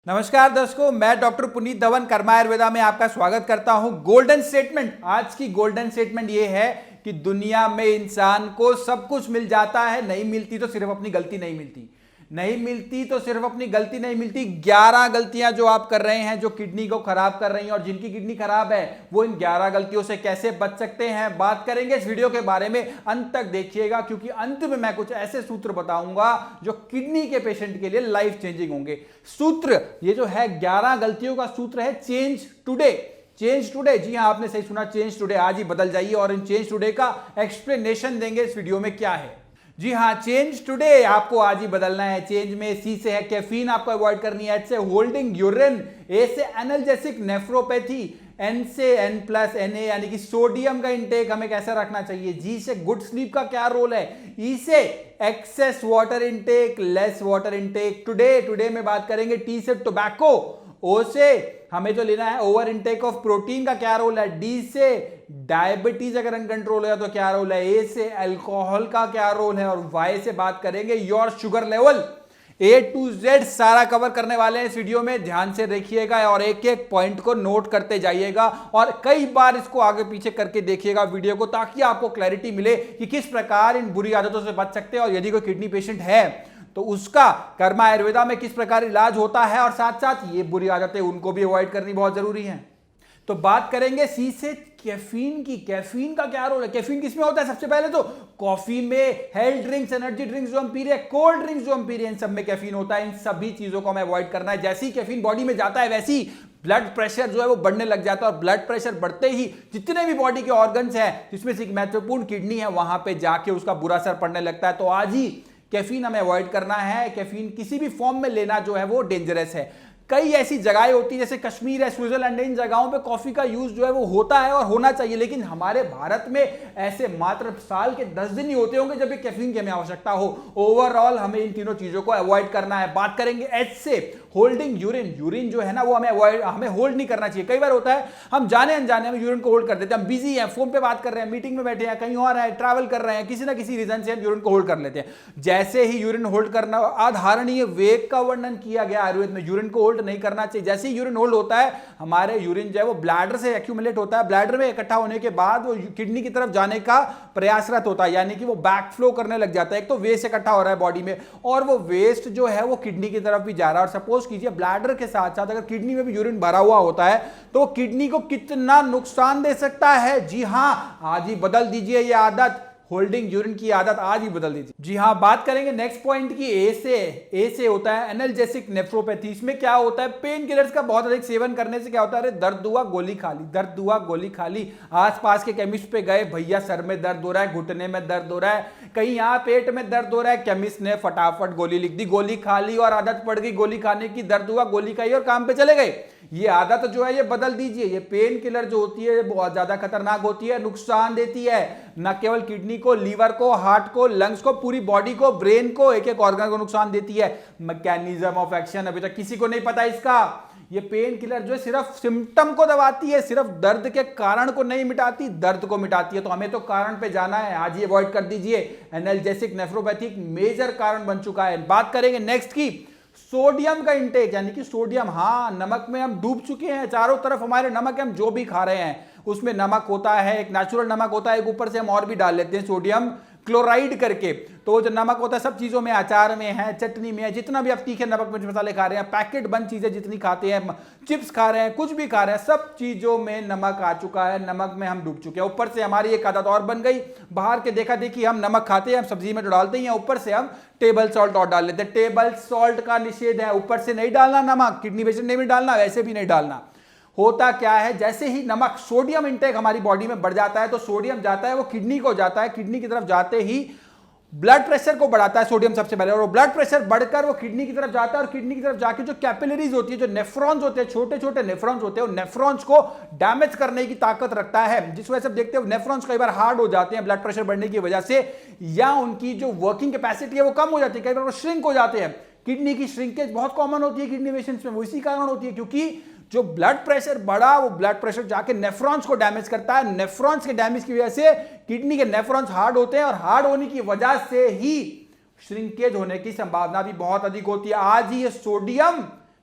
नमस्कार दर्शकों, मैं डॉक्टर पुनीत धवन कर्मा आयुर्वेदा में आपका स्वागत करता हूं। गोल्डन स्टेटमेंट, आज की गोल्डन स्टेटमेंट ये है कि दुनिया में इंसान को सब कुछ मिल जाता है, नहीं मिलती तो सिर्फ अपनी गलती नहीं मिलती, नहीं मिलती तो सिर्फ अपनी गलती नहीं मिलती। 11 गलतियां जो आप कर रहे हैं, जो किडनी को खराब कर रही हैं, और जिनकी किडनी खराब है वो इन 11 गलतियों से कैसे बच सकते हैं, बात करेंगे इस वीडियो के बारे में। अंत तक देखिएगा क्योंकि अंत में मैं कुछ ऐसे सूत्र बताऊंगा जो किडनी के पेशेंट के लिए लाइफ चेंजिंग होंगे। सूत्र ये जो है 11 गलतियों का सूत्र है चेंज टुडे। चेंज टुडे, जी हां, आपने सही सुना, चेंज टुडे, आज ही बदल जाइए। और इन चेंज टुडे का एक्सप्लेनेशन देंगे इस वीडियो में क्या है। जी हाँ, चेंज टुडे आपको आज ही बदलना है। चेंज में सी से है कैफीन आपको अवॉइड करनी है, एच से होल्डिंग यूरिन, ए से एनाल्जेसिक नेफ्रोपैथी, एन से एन प्लस एन ए यानी कि सोडियम का इंटेक हमें कैसा रखना चाहिए, जी से गुड स्लीप का क्या रोल है, ई से excess water intake, less water intake today में बात करेंगे, टी से टोबैको, ओ से हमें जो लेना है ओवर इनटेक ऑफ प्रोटीन का क्या रोल है, डी से डायबिटीज अगर अनकंट्रोल है तो क्या रोल है, ए से अल्कोहल का क्या रोल है, और वाई से बात करेंगे your sugar level. A to Z सारा कवर करने वाले हैं इस वीडियो में, ध्यान से देखिएगा और एक एक पॉइंट को नोट करते जाइएगा और कई बार इसको आगे पीछे करके देखिएगा वीडियो को, ताकि आपको क्लैरिटी मिले कि किस प्रकार इन बुरी आदतों से बच सकते हैं। और यदि कोई किडनी पेशेंट है तो उसका कर्मा आयुर्वेदा में किस प्रकार इलाज होता है, और साथ साथ ये बुरी आदतें उनको भी अवॉइड करनी बहुत जरूरी है। तो बात करेंगे सी से कैफीन की। कैफीन का क्या रोल है, कैफीन किसमें होता है, सबसे पहले तो कॉफी में, हेल्थ ड्रिंक्स, एनर्जी ड्रिंक्स जो हम पी रहे हैं, कोल्ड ड्रिंक्स जो हम पी रहे हैं, इन सब में कैफीन होता है। इन सभी चीजों को हमें अवॉइड करना है। जैसे ही कैफीन बॉडी में जाता है वैसे ही ब्लड प्रेशर जो है वो बढ़ने लग जाता है, और ब्लड प्रेशर बढ़ते ही जितने भी बॉडी के ऑर्गन्स हैं जिसमें से एक महत्वपूर्ण किडनी है, वहां पे जाके उसका बुरा असर पड़ने लगता है। तो आज ही कैफीन हमें अवॉइड करना है। कैफीन किसी भी फॉर्म में लेना जो है वो डेंजरस है। कई ऐसी जगहें होती है जैसे कश्मीर है, स्विट्जरलैंड है, इन जगहों पे कॉफी का यूज जो है वो होता है और होना चाहिए, लेकिन हमारे भारत में ऐसे मात्र साल के 10 दिन ही होते होंगे जब कैफीन की हमें आवश्यकता हो। ओवरऑल हमें इन तीनों चीजों को अवॉइड करना है। बात करेंगे एच से होल्डिंग यूरिन। यूरिन जो है ना वो हमें होल्ड नहीं करना चाहिए। कई बार होता है हम जाने अनजाने में यूरिन को होल्ड कर देते हैं, हम बिजी हैं, फोन पे बात कर रहे हैं, मीटिंग में बैठे हैं, कहीं और हैं, ट्रैवल कर रहे हैं, किसी ना किसी रीजन से हम यूरिन को होल्ड कर लेते हैं। जैसे ही यूरिन होल्ड करना, अधारणीय वेग का वर्णन किया गया आयुर्वेद में, यूरिन को होल्ड नहीं करना चाहिए। जैसे ही यूरिन होल्ड होता है, हमारे यूरिन जो है वो ब्लैडर से एक्यूमुलेट होता है, ब्लैडर में इकट्ठा होने के बाद वो किडनी की तरफ जाने का प्रयासरत होता है, यानी कि वो बैक फ्लो करने लग जाता है। एक तो वेस्ट इकट्ठा हो रहा है बॉडी में, और वो वेस्ट जो है वो किडनी की तरफ भी जा रहा है। और सपोज कीजिए ब्लैडर के साथ साथ अगर किडनी में भी यूरिन भरा हुआ होता है तो किडनी को कितना नुकसान दे सकता है। जी हां, आज ही बदल दीजिए ये आदत, होल्डिंग यूरिन की आदत आज ही बदल दीजिए। जी हाँ, बात करेंगे नेक्स्ट पॉइंट की, ए से होता है एनाल्जेसिक नेफ्रोपैथी। इसमें क्या होता है, पेन किलर्स का बहुत अधिक सेवन करने से क्या होता है, अरे दर्द हुआ गोली खा ली, दर्द हुआ गोली खा ली। आसपास के केमिस्ट पे गए, भैया सर में दर्द हो रहा है, घुटने में दर्द हो रहा है, कहीं यहाँ पेट में दर्द हो रहा है, केमिस्ट ने फटाफट गोली लिख दी, गोली खा ली और आदत पड़ गई गोली खाने की, दर्द हुआ गोली खाई और काम पे चले गए। ये आदत जो है ये बदल दीजिए। ये पेन किलर जो होती है बहुत ज्यादा खतरनाक होती है, नुकसान देती है न केवल किडनी को, लीवर को, हार्ट को, लंग्स को, पूरी बॉडी को, ब्रेन को, एक एक ऑर्गन को नुकसान देती है। मैकेनिज्म ऑफ एक्शन अभी तक किसी को नहीं पता इसका। ये पेन किलर जो है सिर्फ सिम्टम को दबाती है, सिर्फ दर्द के कारण को नहीं मिटाती, दर्द को मिटाती है। तो हमें तो कारण पे जाना है, आज ही अवॉइड कर दीजिए। एनाल्जेसिक नेफ्रोपैथी एक मेजर कारण बन चुका है। बात करेंगे नेक्स्ट की सोडियम का इंटेक, यानी कि सोडियम, हाँ, नमक में हम डूब चुके हैं, चारों तरफ हमारे नमक है, हम जो भी खा रहे हैं उसमें नमक होता है, एक नेचुरल नमक होता है, एक ऊपर से हम और भी डाल लेते हैं सोडियम क्लोराइड करके। तो जो नमक होता है सब चीजों में, अचार में है, चटनी में है, जितना भी आप तीखे नमक मिर्च मसाले खा रहे हैं, पैकेट बंद चीजें जितनी खाते हैं, चिप्स खा रहे हैं, कुछ भी खा रहे हैं, सब चीजों में नमक आ चुका है, नमक में हम डूब चुके हैं। ऊपर से हमारी एक आदत और बन गई, बाहर के देखा देखी हम नमक खाते हैं, हम सब्जी में जो डालते हैं, ऊपर से हम टेबल सॉल्ट और डाल लेते हैं। टेबल सॉल्ट का निषेध है, ऊपर से नहीं डालना नमक, किडनी पेशेंट ने भी डालना, वैसे भी नहीं डालना। होता क्या है, जैसे ही नमक, सोडियम इंटेक हमारी बॉडी में बढ़ जाता है तो सोडियम जाता है वो किडनी को जाता है, किडनी की तरफ जाते ही ब्लड प्रेशर को बढ़ाता है सोडियम सबसे पहले, और वो ब्लड प्रेशर बढ़कर वो किडनी की तरफ जाता है, और किडनी की तरफ जाके जो कैपिलरीज होती है, जो नेफ्रॉन्स होते हैं, छोटे छोटे नेफ्रॉन्स होते हैं, वो नेफ्रॉन्स को डैमेज करने की ताकत रखता है, जिस वजह से देखते हैं नेफ्रॉन्स कई बार हार्ड हो जाते हैं ब्लड प्रेशर बढ़ने की वजह से, या उनकी जो वर्किंग कैपेसिटी है वो कम हो जाती है, कई बार वो श्रिंक हो जाते हैं। किडनी की श्रिंकेज बहुत कॉमन होती है किडनी पेशेंट्स में, वो इसी कारण होती है क्योंकि जो ब्लड प्रेशर बढ़ा, वो ब्लड प्रेशर जाके नेफ्रॉन्स को डैमेज करता है। नेफ्रॉन्स के डैमेज की वजह से किडनी के नेफ्रॉन्स हार्ड होते हैं, और हार्ड होने की वजह से ही श्रिंकेज होने की संभावना भी बहुत अधिक होती है। आज ही ये सोडियम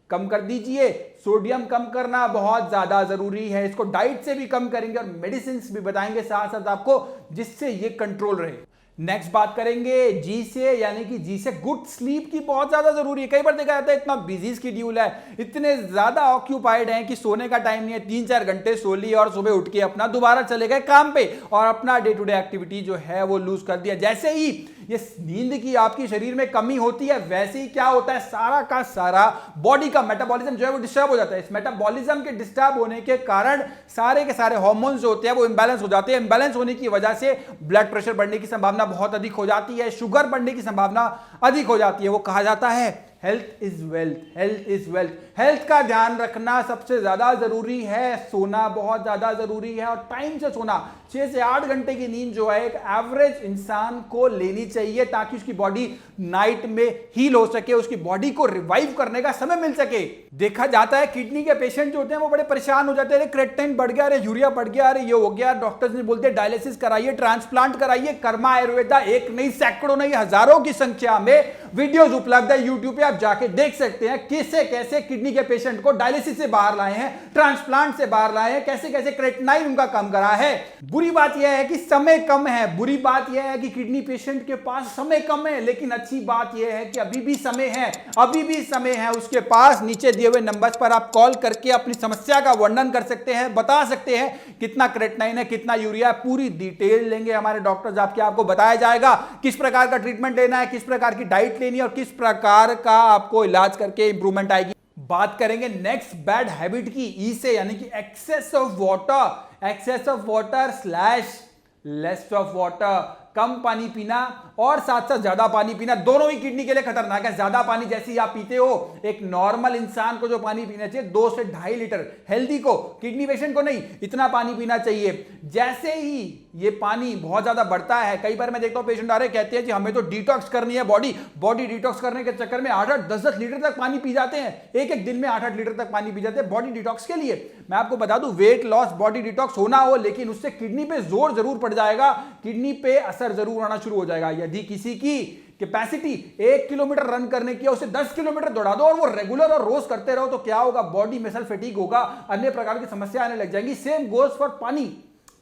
कम कर दीजिए। सोडियम कम करना बहुत ज्यादा जरूरी है, इसको डाइट से भी कम करेंगे और मेडिसिन भी बताएंगे साथ साथ आपको, जिससे ये कंट्रोल रहे। नेक्स्ट बात करेंगे जी से, यानी कि जी से गुड स्लीप की बहुत ज्यादा जरूरी है। कई बार देखा जाता है इतना बिजी शेड्यूल है, इतने ज्यादा ऑक्यूपाइड हैं कि सोने का टाइम नहीं है, 3-4 घंटे सो लिए और सुबह उठ के अपना दोबारा चले गए काम पे और अपना डे टू डे एक्टिविटी जो है वो लूज कर दिया। जैसे ही ये नींद की आपकी शरीर में कमी होती है, वैसे ही क्या होता है, सारा का सारा बॉडी का मेटाबॉलिज्म जो है वो डिस्टर्ब हो जाता है। इस मेटाबॉलिज्म के डिस्टर्ब होने के कारण सारे के सारे हार्मोन्स जो होते हैं वो इंबैलेंस हो जाते हैं। इंबैलेंस होने की वजह से ब्लड प्रेशर बढ़ने की संभावना बहुत अधिक हो जाती है, शुगर बढ़ने की संभावना अधिक हो जाती है। वो कहा जाता है health is wealth, health is wealth. Health का ध्यान रखना सबसे ज्यादा जरूरी है, सोना बहुत ज्यादा जरूरी है और टाइम से सोना। 6 से 8 घंटे की नींद जो है एक एवरेज इंसान को लेनी चाहिए ताकि उसकी बॉडी नाइट में हील हो सके, उसकी बॉडी को रिवाइव करने का समय मिल सके। देखा जाता है किडनी के पेशेंट जो होते हैं वो बड़े परेशान हो जाते हैं, अरे क्रेटिनिन बढ़ गया, अरे यूरिया बढ़ गया, अरे ये हो गया। डॉक्टर्स ने बोलते हैं डायलिसिस कराइए, ट्रांसप्लांट कराइए। कर्मा आयुर्वेदा एक नहीं, सैकड़ों नहीं, हजारों की संख्या में वीडियोज उपलब्ध है यूट्यूब पे, आप जाके देख सकते हैं कैसे कैसे किडनी के पेशेंट को डायलिसिस से बाहर लाए हैं, ट्रांसप्लांट से बाहर लाए हैं, कैसे कैसे क्रेटिनाइन उनका कम करा है। बुरी बात यह है कि समय कम है, बुरी बात यह है कि किडनी पेशेंट के पास समय कम है, लेकिन अच्छी बात यह है कि अभी भी समय है, अभी भी समय है उसके पास। नीचे दिए हुए नंबर्स पर आप कॉल करके अपनी समस्या का वर्णन कर सकते हैं, बता सकते हैं कितना क्रेटिनाइन है, कितना यूरिया है, पूरी डिटेल लेंगे हमारे डॉक्टर्स आपको बताया जाएगा किस प्रकार का ट्रीटमेंट लेना है, किस प्रकार की डाइट लेनी है और किस प्रकार का आपको इलाज करके इंप्रूवमेंट आएगी। बात करेंगे नेक्स्ट बैड हैबिट की, ई से, यानी कि excess of water. Excess of water slash less of water, कम पानी पीना और साथ साथ ज्यादा पानी पीना, दोनों ही किडनी के लिए खतरनाक है। ज्यादा पानी जैसे ही आप पीते हो, एक नॉर्मल इंसान को जो पानी पीना चाहिए 2 से 2.5 लीटर, हेल्दी को, किडनी पेशेंट को नहीं, इतना पानी पीना चाहिए। जैसे ही ये पानी बहुत ज्यादा बढ़ता है, कई बार मैं देखता हूं पेशेंट आ रहे कहते हैं कि हमें तो डिटॉक्स करनी है बॉडी डिटॉक्स करने के चक्कर में 8-8, 10-10 लीटर तक पानी पी जाते हैं, एक दिन में 8-8 लीटर तक पानी पी जाते हैं बॉडी डिटॉक्स के लिए। मैं आपको बता दूं, वेट लॉस, बॉडी डिटॉक्स होना हो, लेकिन उससे किडनी पे जोर जरूर पड़ जाएगा, किडनी पे असर जरूर आना शुरू हो जाएगा। यदि किसी की कैपेसिटी 1 किलोमीटर रन करने की है, उसे 10 किलोमीटर दौड़ा दो और वो रेगुलर और रोज करते रहो, तो क्या होगा, बॉडी मसल फटीग होगा, अन्य प्रकार की समस्या आने लग जाएंगी। सेम गोज फॉर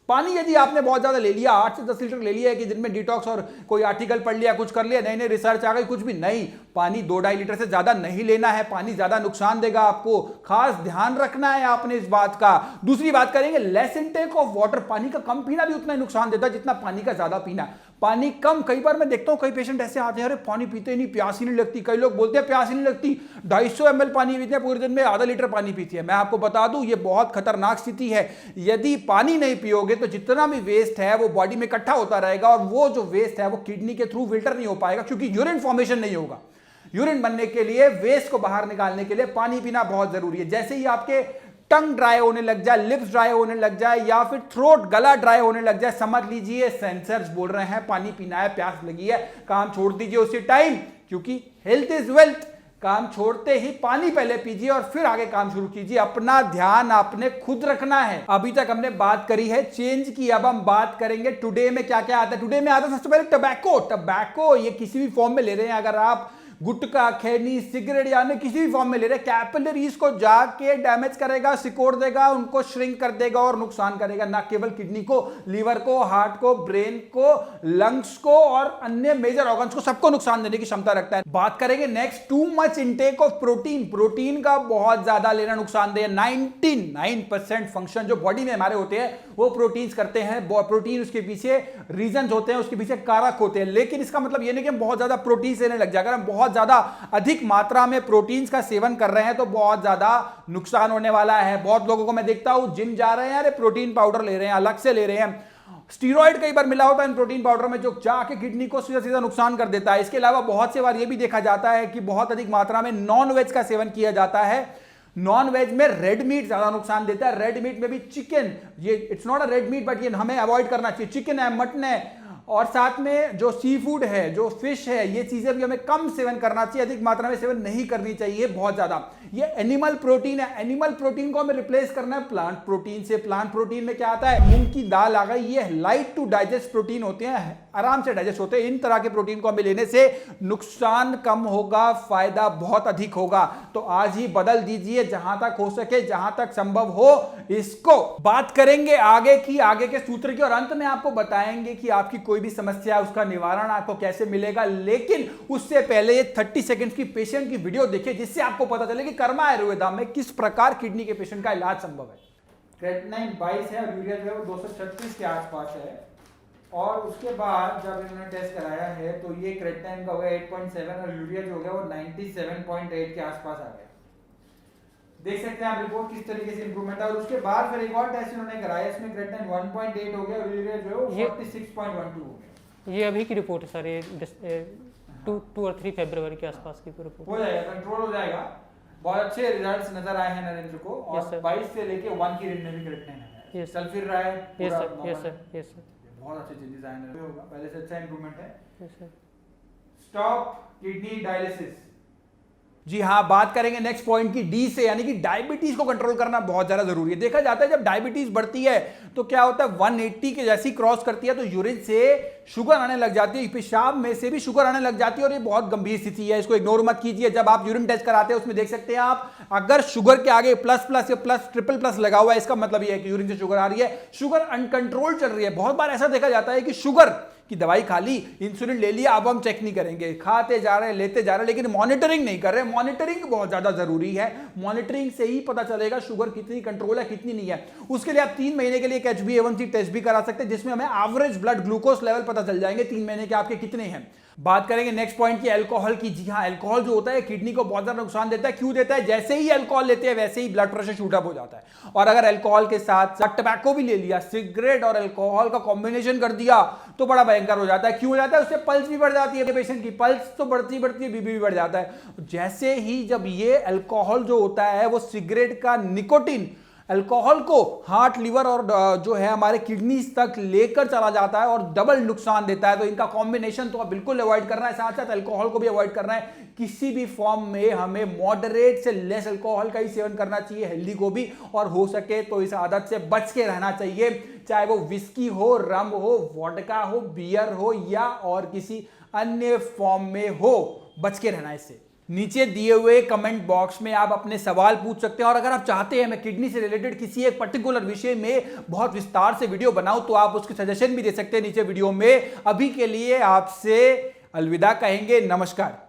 पानी यदि आपने बहुत ज्यादा ले लिया, 8 से 10 लीटर ले लिया है कि दिन में डिटॉक्स और कोई आर्टिकल पढ़ लिया, कुछ कर लिया, नई नई रिसर्च आ गई, कुछ भी नहीं, पानी 2-2.5 लीटर से ज्यादा नहीं लेना है। पानी ज्यादा नुकसान देगा आपको, खास ध्यान रखना है आपने इस बात का। दूसरी बात करेंगे लेस इनटेक ऑफ वाटर, पानी का कम पीना भी उतना ही नुकसान देता है जितना पानी का ज्यादा पीना। पानी कम, कई बार मैं देखता हूं कई पेशेंट ऐसे आते हैं, अरे पानी पीते ही नहीं, प्यास ही नहीं लगती। कई लोग बोलते हैं प्यास ही नहीं लगती, 250 ml पानी पीते हैं पूरे दिन में, आधा लीटर पानी पीती है। मैं आपको बता दूं ये बहुत खतरनाक स्थिति है। यदि पानी नहीं पियोगे तो जितना भी वेस्ट है वो बॉडी में इकट्ठा होता रहेगा और वो जो वेस्ट है वो किडनी के थ्रू फिल्टर नहीं हो पाएगा, क्योंकि यूरिन फॉर्मेशन नहीं होगा। यूरिन बनने के लिए, वेस्ट को बाहर निकालने के लिए पानी पीना बहुत जरूरी है। जैसे ही आपके टंग ड्राई होने लग जाए, लिप्स ड्राई होने लग जाए या फिर थ्रोट, गला ड्राई होने लग जाए, समझ लीजिए सेंसर्स बोल रहे हैं पानी पीना है, प्यास लगी है, काम छोड़ दीजिए उसी टाइम, क्योंकि हेल्थ इज वेल्थ। काम छोड़ते ही पानी पहले पीजिए और फिर आगे काम शुरू कीजिए। अपना ध्यान आपने खुद रखना है। अभी तक हमने बात करी है चेंज की, अब हम बात करेंगे टुडे में क्या क्या आता है। टुडे में आता है सबसे पहले टबैको। ये किसी भी फॉर्म में ले रहे हैं, अगर आप गुटखा, खैनी, सिगरेट यानी किसी भी फॉर्म में ले रहे, कैपिलरीज को जाके डैमेज करेगा, सिकोड़ देगा, उनको श्रिंक कर देगा और नुकसान करेगा, ना केवल किडनी को, लीवर को, हार्ट को, ब्रेन को, लंग्स को और अन्य मेजर ऑर्गन्स को, सबको नुकसान देने की क्षमता रखता है। बात करेंगे next, too much intake of protein का बहुत ज्यादा लेना नुकसानदेह। 99% फंक्शन जो बॉडी में हमारे होते हैं वो प्रोटीन्स करते हैं। प्रोटीन उसके पीछे रीजन होते हैं, उसके पीछे कारक होते हैं, लेकिन इसका मतलब ये नहीं कि हम बहुत ज्यादा प्रोटीन लेने लग जाएगा। हम बहुत ज्यादा अधिक मात्रा में प्रोटीन्स का सेवन कर रहे हैं तो बहुत ज्यादा नुकसान होने वाला है। बहुत लोगों को मैं देखता हूं जिम जा रहे हैं, अरे प्रोटीन पाउडर ले रहे हैं, अलग से ले रहे हैं, स्टीरॉइड कई बार मिला होता है इन प्रोटीन पाउडर में, जो जाके किडनी को सीधा सीधा नुकसान कर देता है। इसके अलावा बहुत से बार यह भी देखा जाता है कि बहुत अधिक मात्रा में नॉन वेज का सेवन किया जाता है। नॉन वेज में रेड मीट ज्यादा नुकसान देता है। रेड मीट में भी चिकन, ये it's not a red meat but ये हमें अवॉइड करना चाहिए। चिकन है, मटन है, और साथ में जो सी फूड है, जो फिश है, ये चीजें भी हमें कम सेवन करना चाहिए, अधिक मात्रा में सेवन नहीं करनी चाहिए बहुत ज्यादा। ये एनिमल प्रोटीन है, एनिमल प्रोटीन को हमें रिप्लेस करना है प्लांट प्रोटीन से। प्लांट प्रोटीन में क्या आता है, मूंग की दाल आ गई, ये लाइट टू डाइजेस्ट प्रोटीन होते हैं, आराम से डाइजेस्ट होते हैं। इन तरह के प्रोटीन को हमें लेने से नुकसान कम होगा, फायदा बहुत अधिक होगा। तो आज ही बदल दीजिए, जहां तक हो सके, जहां तक संभव हो इसको। बात करेंगे आगे की, आगे के सूत्र की, और अंत में आपको बताएंगे कि आपकी कोई भी समस्या है उसका निवारण आपको कैसे मिलेगा। लेकिन उससे पहले ये 30 सेकंड्स की पेशेंट की वीडियो देखिए, जिससे आपको पता चले कि कर्मा आयुर्वेदा में किस प्रकार किडनी के पेशेंट का इलाज संभव है। क्रेटिनिन 22 है और यूरिया जो है वो 236 के आसपास है। और उसके बाद जब इन्होंने टेस्ट कराया है तो ये क्रेटिनिन का हो गया 8.7 और यूरिया जो हो गया वो 97.8 के आसपास आ गया। देख सकते हैं आप रिपोर्ट किस तरीके से इंप्रूवमेंट है। और उसके बाद फिर एक और टेस्ट इन्होंने कराया, इसमें क्रेटिनिन 1.8 हो गया और यूरिया जो है वो 46.12 हो गया। ये अभी की रिपोर्ट है सर, ये 2 और 3 फरवरी के आसपास की रिपोर्ट हो जाएगा, कंट्रोल हो जाएगा। बहुत अच्छे रिजल्ट्स नजर आए हैं नरेंद्र को, और 22 से लेके 1 की रेंज में भी क्रेटिनिन है, चल फिर रहा है पूरा। यस सर, बहुत अच्छे चेंजेस आए हैं, होगा पहले से अच्छा इंप्रूवमेंट है। Yes sir. Stop kidney dialysis. जी हाँ, बात करेंगे नेक्स्ट पॉइंट की, डी से, यानी कि डायबिटीज को कंट्रोल करना बहुत ज्यादा जरूरी है। देखा जाता है जब डायबिटीज बढ़ती है तो क्या होता है, 180 के जैसी क्रॉस करती है तो यूरिन से शुगर आने लग जाती है, पेशाब में से भी शुगर आने लग जाती है, और ये बहुत गंभीर स्थिति है, इसको इग्नोर मत कीजिए। जब आप यूरिन टेस्ट कराते हैं उसमें देख सकते हैं आप, अगर शुगर के आगे प्लस प्लस या प्लस ट्रिपल प्लस लगा हुआ है, इसका मतलब ये है कि यूरिन से शुगर आ रही है, शुगर अनकंट्रोल चल रही है। बहुत बार ऐसा देखा जाता है कि शुगर की दवाई खा ली, इंसुलिन ले लिया, अब हम चेक नहीं करेंगे, खाते जा रहे हैं, लेते जा रहे हैं, लेकिन मॉनिटरिंग नहीं कर रहे। मॉनिटरिंग बहुत ज्यादा जरूरी है, मॉनिटरिंग से ही पता चलेगा शुगर कितनी कंट्रोल है, कितनी नहीं है। उसके लिए आप 3 महीने के लिए एक HbA1c टेस्ट भी करा सकते हैं, जिसमें हमें एवरेज ब्लड ग्लूकोज लेवल पता चल जाएंगे 3 महीने के आपके कितने हैं। बात करेंगे नेक्स्ट पॉइंट की, अल्कोहल की। जी हाँ, अल्कोहल जो होता है किडनी को बहुत ज्यादा नुकसान देता है। क्यों देता है, जैसे ही अल्कोहल लेते हैं वैसे ही ब्लड प्रेशर शूट अप हो जाता है। और अगर अल्कोहल के साथ साथ टबैको भी ले लिया, सिगरेट और अल्कोहल का कॉम्बिनेशन कर दिया तो बड़ा भयंकर हो जाता है। क्यों हो जाता है, उससे पल्स भी बढ़ जाती है, पेशेंट की पल्स तो बढ़ती है, बीपी भी बढ़ जाता है। जैसे ही जब ये अल्कोहल जो होता है वो सिगरेट का निकोटिन अल्कोहल को हार्ट, लिवर और जो है हमारे किडनीज तक लेकर चला जाता है और डबल नुकसान देता है। तो इनका कॉम्बिनेशन तो बिल्कुल अवॉइड करना है, साथ साथ अल्कोहल को भी अवॉइड करना है। किसी भी फॉर्म में हमें मॉडरेट से लेस अल्कोहल का ही सेवन करना चाहिए, हेल्दी को भी, और हो सके तो इस आदत से बच के रहना चाहिए। चाहे वो विस्की हो, रम हो, वोडका हो, बियर हो या और किसी अन्य फॉर्म में हो, बच के रहना इससे। नीचे दिए हुए कमेंट बॉक्स में आप अपने सवाल पूछ सकते हैं, और अगर आप चाहते हैं मैं किडनी से रिलेटेड किसी एक पर्टिकुलर विषय में बहुत विस्तार से वीडियो बनाऊं तो आप उसके सजेशन भी दे सकते हैं नीचे वीडियो में। अभी के लिए आपसे अलविदा कहेंगे, नमस्कार।